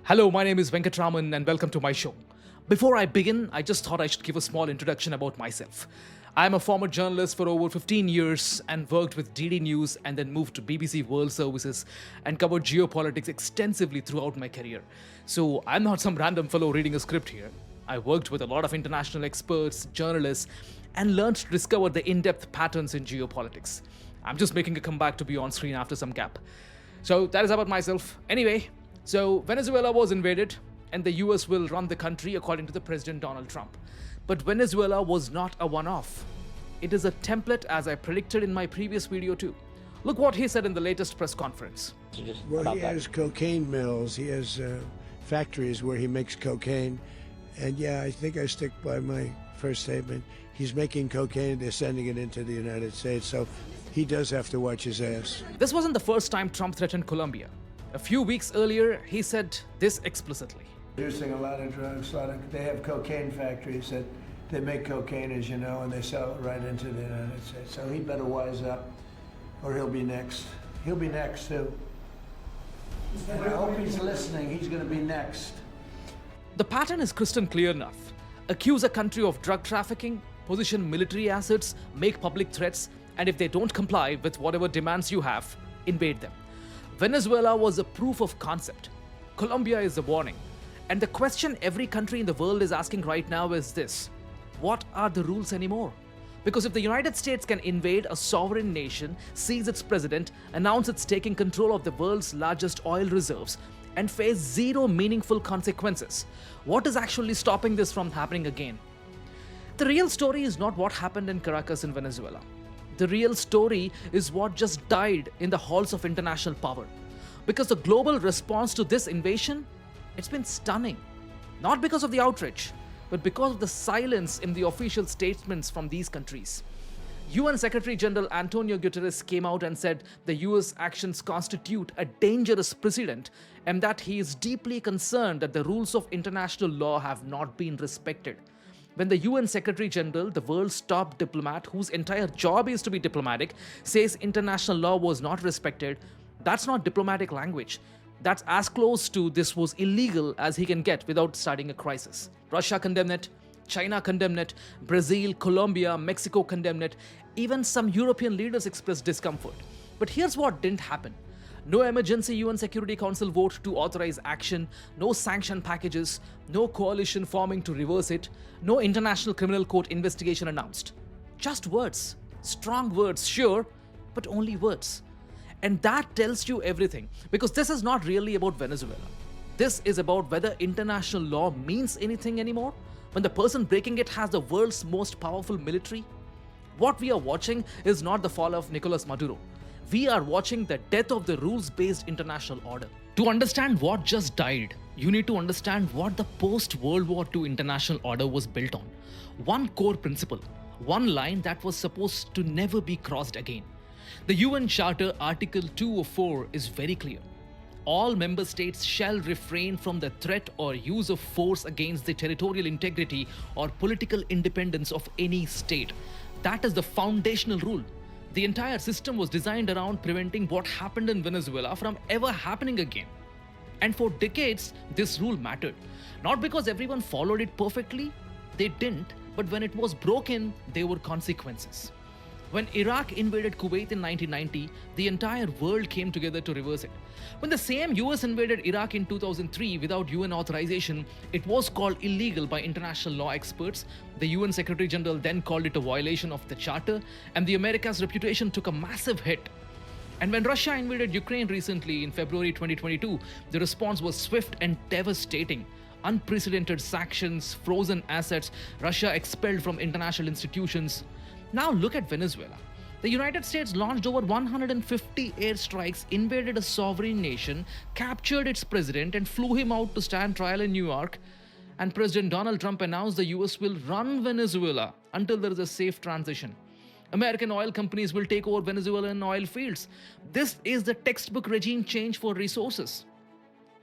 Hello, my name is Venkatraman and welcome to my show. Before I begin, I just thought I should give a small introduction about myself. I am a former journalist for over 15 years and worked with DD News and then moved to BBC World Services and covered geopolitics extensively throughout my career. So I'm not some random fellow reading a script here. I worked with a lot of international experts, journalists, and learned to discover the in-depth patterns in geopolitics. I'm just making a comeback to be on screen after some gap. So that is about myself. Anyway, so Venezuela was invaded and the US will run the country according to the President Donald Trump. But Venezuela was not a one-off. It is a template as I predicted in my previous video too. Look what he said in the latest press conference. Well, he has cocaine mills. He has factories where he makes cocaine. And yeah, I think I stick by my first statement. He's making cocaine, they're sending it into the United States, so he does have to watch his ass. This wasn't the first time Trump threatened Colombia. A few weeks earlier, he said this explicitly. Producing a lot of drugs, they have cocaine factories that they make cocaine, as you know, and they sell it right into the United States. So he better wise up, or he'll be next. He'll be next, too. And I hope he's listening. He's going to be next. The pattern is crystal clear enough. Accuse a country of drug trafficking, position military assets, make public threats, and if they don't comply with whatever demands you have, invade them. Venezuela was a proof of concept. Colombia is a warning. And the question every country in the world is asking right now is this: what are the rules anymore? Because if the United States can invade a sovereign nation, seize its president, announce it's taking control of the world's largest oil reserves, and face zero meaningful consequences, what is actually stopping this from happening again? The real story is not what happened in Caracas in Venezuela. The real story is what just died in the halls of international power. Because the global response to this invasion, it's been stunning. Not because of the outrage, but because of the silence in the official statements from these countries. UN Secretary General Antonio Guterres came out and said the US actions constitute a dangerous precedent and that he is deeply concerned that the rules of international law have not been respected. When the UN Secretary General, the world's top diplomat, whose entire job is to be diplomatic, says international law was not respected, that's not diplomatic language. That's as close to this was illegal as he can get without starting a crisis. Russia condemned it, China condemned it, Brazil, Colombia, Mexico condemned it. Even some European leaders expressed discomfort. But here's what didn't happen. No emergency UN Security Council vote to authorize action, no sanction packages, no coalition forming to reverse it, no International Criminal Court investigation announced. Just words. Strong words, sure, but only words. And that tells you everything, because this is not really about Venezuela. This is about whether international law means anything anymore when the person breaking it has the world's most powerful military. What we are watching is not the fall of Nicolas Maduro. We are watching the death of the rules-based international order. To understand what just died, you need to understand what the post-World War II international order was built on. One core principle, one line that was supposed to never be crossed again. The UN Charter Article 204 is very clear. All member states shall refrain from the threat or use of force against the territorial integrity or political independence of any state. That is the foundational rule. The entire system was designed around preventing what happened in Venezuela from ever happening again. And for decades, this rule mattered. Not because everyone followed it perfectly, they didn't, but when it was broken, there were consequences. When Iraq invaded Kuwait in 1990, the entire world came together to reverse it. When the same US invaded Iraq in 2003 without UN authorization, it was called illegal by international law experts. The UN Secretary General then called it a violation of the Charter, and the America's reputation took a massive hit. And when Russia invaded Ukraine recently in February 2022, the response was swift and devastating. Unprecedented sanctions, frozen assets, Russia expelled from international institutions. Now look at Venezuela. The United States launched over 150 airstrikes, invaded a sovereign nation, captured its president, and flew him out to stand trial in New York. And President Donald Trump announced the US will run Venezuela until there is a safe transition. American oil companies will take over Venezuelan oil fields. This is the textbook regime change for resources.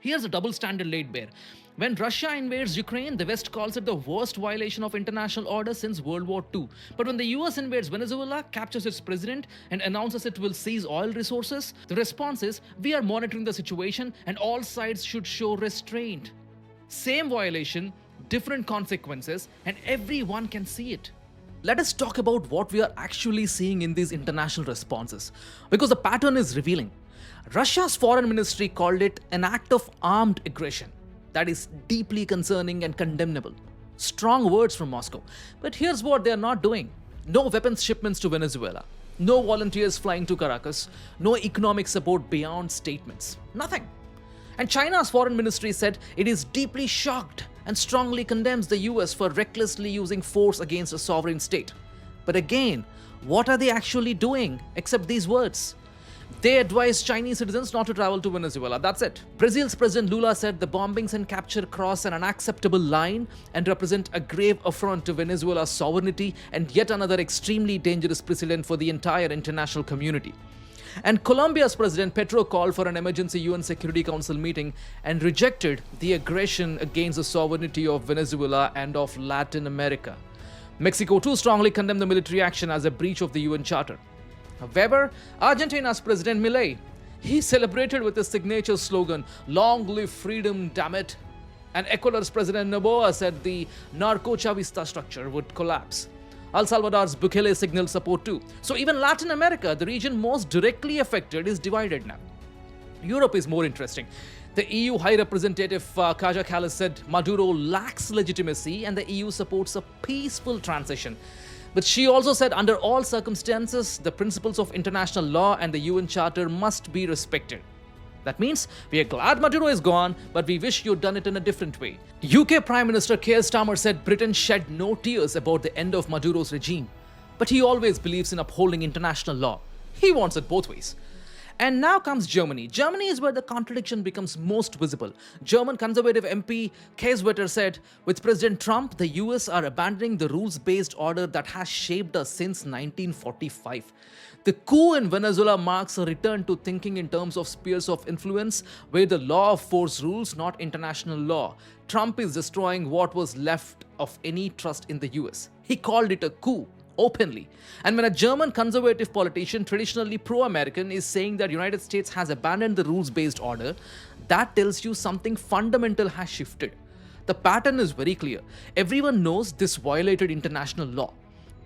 Here's a double standard laid bare. When Russia invades Ukraine, the West calls it the worst violation of international order since World War II. But when the US invades Venezuela, captures its president, and announces it will seize oil resources, the response is, we are monitoring the situation and all sides should show restraint. Same violation, different consequences, and everyone can see it. Let us talk about what we are actually seeing in these international responses, because the pattern is revealing. Russia's foreign ministry called it an act of armed aggression. That is deeply concerning and condemnable. Strong words from Moscow. But here's what they are not doing. No weapons shipments to Venezuela. No volunteers flying to Caracas. No economic support beyond statements. Nothing. And China's foreign ministry said it is deeply shocked and strongly condemns the US for recklessly using force against a sovereign state. But again, what are they actually doing except these words? They advised Chinese citizens not to travel to Venezuela. That's it. Brazil's President Lula said the bombings and capture cross an unacceptable line and represent a grave affront to Venezuela's sovereignty and yet another extremely dangerous precedent for the entire international community. And Colombia's President Petro called for an emergency UN Security Council meeting and rejected the aggression against the sovereignty of Venezuela and of Latin America. Mexico too strongly condemned the military action as a breach of the UN Charter. However, Argentina's President Milei, he celebrated with his signature slogan, "Long live freedom, damn it." And Ecuador's President Noboa said the narco-chavista structure would collapse. El Salvador's Bukele signaled support too. So even Latin America, the region most directly affected, is divided now. Europe is more interesting. The EU High Representative Kaja Kallas said Maduro lacks legitimacy and the EU supports a peaceful transition. But she also said under all circumstances, the principles of international law and the UN Charter must be respected. That means we are glad Maduro is gone, but we wish you'd done it in a different way. UK Prime Minister Keir Starmer said Britain shed no tears about the end of Maduro's regime. But he always believes in upholding international law. He wants it both ways. And now comes Germany. Germany is where the contradiction becomes most visible. German conservative MP Keiswetter said, with President Trump, the US are abandoning the rules-based order that has shaped us since 1945. The coup in Venezuela marks a return to thinking in terms of spheres of influence, where the law of force rules, not international law. Trump is destroying what was left of any trust in the US. He called it a coup. Openly. And when a German conservative politician, traditionally pro-American, is saying that United States has abandoned the rules-based order, that tells you something fundamental has shifted. The pattern is very clear. Everyone knows this violated international law.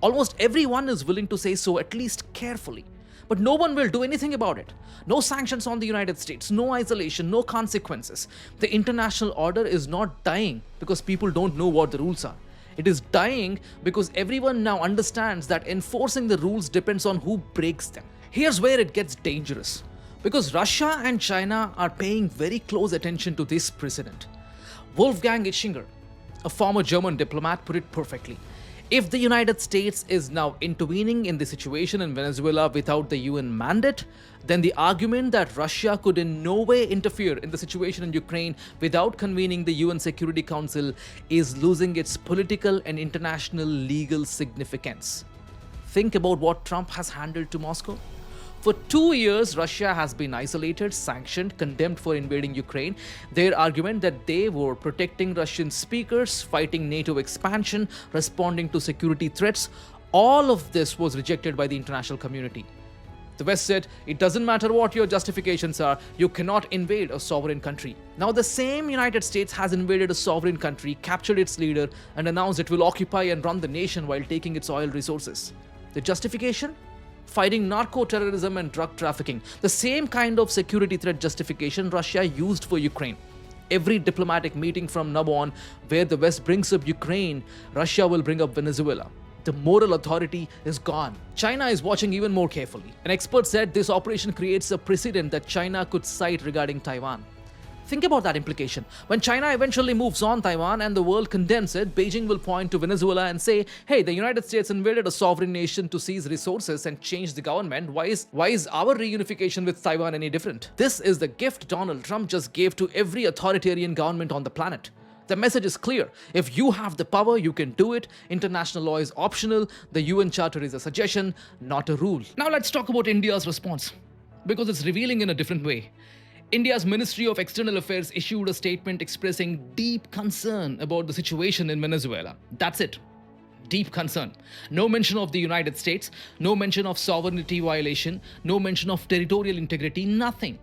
Almost everyone is willing to say so, at least carefully. But no one will do anything about it. No sanctions on the United States, no isolation, no consequences. The international order is not dying because people don't know what the rules are. It is dying because everyone now understands that enforcing the rules depends on who breaks them. Here's where it gets dangerous. Because Russia and China are paying very close attention to this precedent. Wolfgang Ischinger, a former German diplomat, put it perfectly. If the United States is now intervening in the situation in Venezuela without the UN mandate, then the argument that Russia could in no way interfere in the situation in Ukraine without convening the UN Security Council is losing its political and international legal significance. Think about what Trump has handled to Moscow. For 2 years, Russia has been isolated, sanctioned, condemned for invading Ukraine. Their argument that they were protecting Russian speakers, fighting NATO expansion, responding to security threats, all of this was rejected by the international community. The West said, it doesn't matter what your justifications are, you cannot invade a sovereign country. Now the same United States has invaded a sovereign country, captured its leader, and announced it will occupy and run the nation while taking its oil resources. The justification? Fighting narco-terrorism and drug trafficking, the same kind of security threat justification Russia used for Ukraine. Every diplomatic meeting from now on where the West brings up Ukraine, Russia will bring up Venezuela. The moral authority is gone. China is watching even more carefully. An expert said this operation creates a precedent that China could cite regarding Taiwan. Think about that implication. When China eventually moves on Taiwan and the world condemns it, Beijing will point to Venezuela and say, hey, the United States invaded a sovereign nation to seize resources and change the government. Why is our reunification with Taiwan any different? This is the gift Donald Trump just gave to every authoritarian government on the planet. The message is clear. If you have the power, you can do it. International law is optional. The UN Charter is a suggestion, not a rule. Now let's talk about India's response, because it's revealing in a different way. India's Ministry of External Affairs issued a statement expressing deep concern about the situation in Venezuela. That's it. Deep concern. No mention of the United States, no mention of sovereignty violation, no mention of territorial integrity, nothing.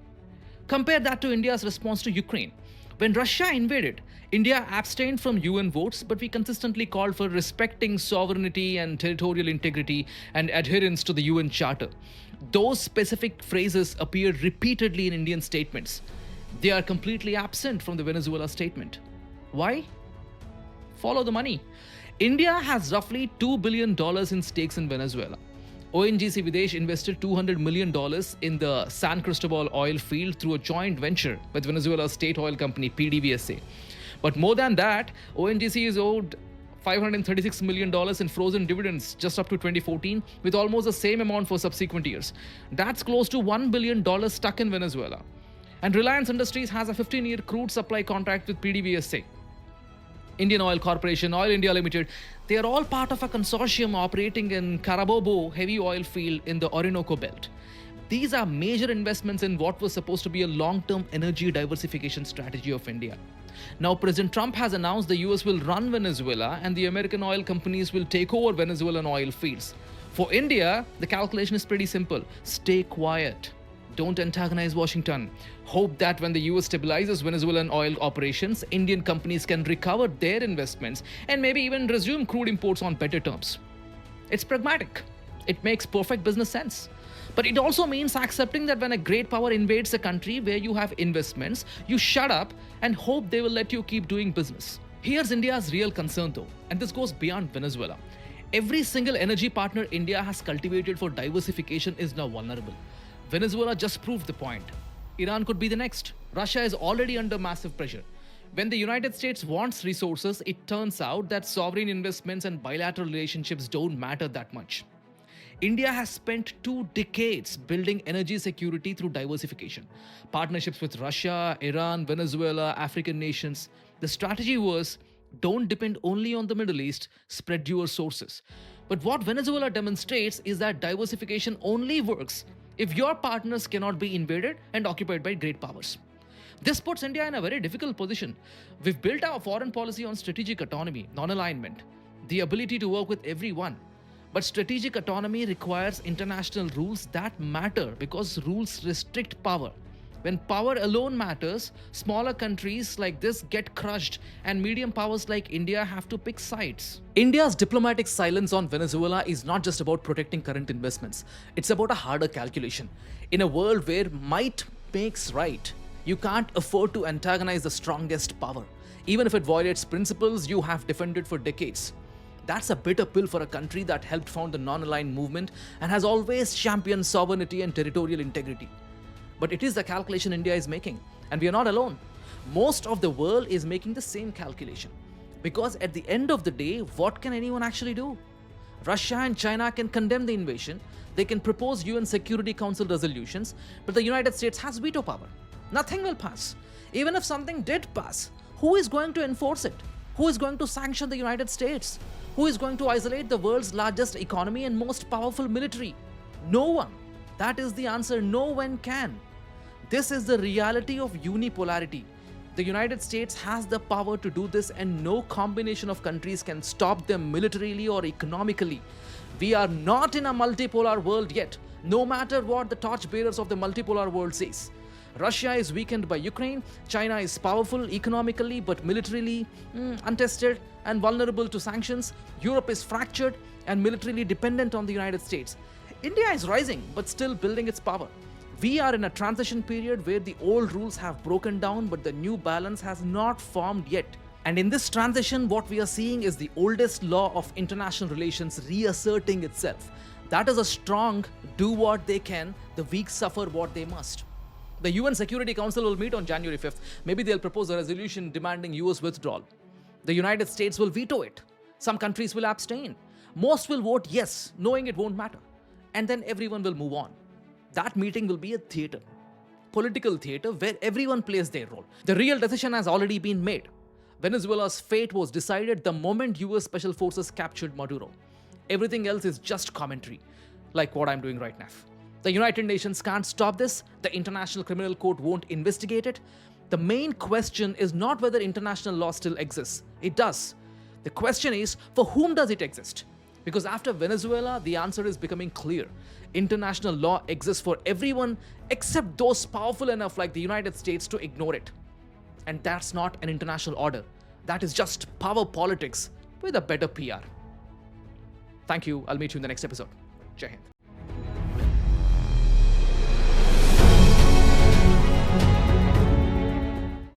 Compare that to India's response to Ukraine. When Russia invaded, India abstained from UN votes, but we consistently called for respecting sovereignty and territorial integrity and adherence to the UN Charter. Those specific phrases appear repeatedly in Indian statements. They are completely absent from the Venezuela statement. Why? Follow the money. India has roughly $2 billion in stakes in Venezuela. ONGC Videsh invested $200 million in the San Cristobal oil field through a joint venture with Venezuela's state oil company PDVSA. But more than that, ONGC is owed $536 million in frozen dividends just up to 2014, with almost the same amount for subsequent years. That's close to $1 billion stuck in Venezuela. And Reliance Industries has a 15-year crude supply contract with PDVSA. Indian Oil Corporation, Oil India Limited, they are all part of a consortium operating in Carabobo heavy oil field in the Orinoco Belt. These are major investments in what was supposed to be a long-term energy diversification strategy of India. Now, President Trump has announced the US will run Venezuela and the American oil companies will take over Venezuelan oil fields. For India, the calculation is pretty simple. Stay quiet. Don't antagonize Washington. Hope that when the US stabilizes Venezuelan oil operations, Indian companies can recover their investments and maybe even resume crude imports on better terms. It's pragmatic. It makes perfect business sense. But it also means accepting that when a great power invades a country where you have investments, you shut up and hope they will let you keep doing business. Here's India's real concern though, and this goes beyond Venezuela. Every single energy partner India has cultivated for diversification is now vulnerable. Venezuela just proved the point. Iran could be the next. Russia is already under massive pressure. When the United States wants resources, it turns out that sovereign investments and bilateral relationships don't matter that much. India has spent 2 decades building energy security through diversification. Partnerships with Russia, Iran, Venezuela, African nations. The strategy was, don't depend only on the Middle East, spread your sources. But what Venezuela demonstrates is that diversification only works if your partners cannot be invaded and occupied by great powers. This puts India in a very difficult position. We've built our foreign policy on strategic autonomy, non-alignment, the ability to work with everyone. But strategic autonomy requires international rules that matter because rules restrict power. When power alone matters, smaller countries like this get crushed and medium powers like India have to pick sides. India's diplomatic silence on Venezuela is not just about protecting current investments. It's about a harder calculation. In a world where might makes right, you can't afford to antagonize the strongest power, even if it violates principles you have defended for decades. That's a bitter pill for a country that helped found the non-aligned movement and has always championed sovereignty and territorial integrity. But it is the calculation India is making, and we are not alone. Most of the world is making the same calculation. Because at the end of the day, what can anyone actually do? Russia and China can condemn the invasion, they can propose UN Security Council resolutions, but the United States has veto power. Nothing will pass. Even if something did pass, who is going to enforce it? Who is going to sanction the United States? Who is going to isolate the world's largest economy and most powerful military? No one. That is the answer. No one can. This is the reality of unipolarity. The United States has the power to do this, and no combination of countries can stop them militarily or economically. We are not in a multipolar world yet, no matter what the torchbearers of the multipolar world says. Russia is weakened by Ukraine, China is powerful economically but militarily untested and vulnerable to sanctions, Europe is fractured and militarily dependent on the United States. India is rising but still building its power. We are in a transition period where the old rules have broken down but the new balance has not formed yet. And in this transition, what we are seeing is the oldest law of international relations reasserting itself. That is a strong do what they can, the weak suffer what they must. The UN Security Council will meet on January 5th. Maybe they'll propose a resolution demanding US withdrawal. The United States will veto it. Some countries will abstain. Most will vote yes, knowing it won't matter. And then everyone will move on. That meeting will be a theater. Political theater where everyone plays their role. The real decision has already been made. Venezuela's fate was decided the moment US Special Forces captured Maduro. Everything else is just commentary, like what I'm doing right now. The United Nations can't stop this. The International Criminal Court won't investigate it. The main question is not whether international law still exists. It does. The question is, for whom does it exist? Because after Venezuela, the answer is becoming clear. International law exists for everyone except those powerful enough like the United States to ignore it. And that's not an international order. That is just power politics with a better PR. Thank you. I'll meet you in the next episode. Jai Hind.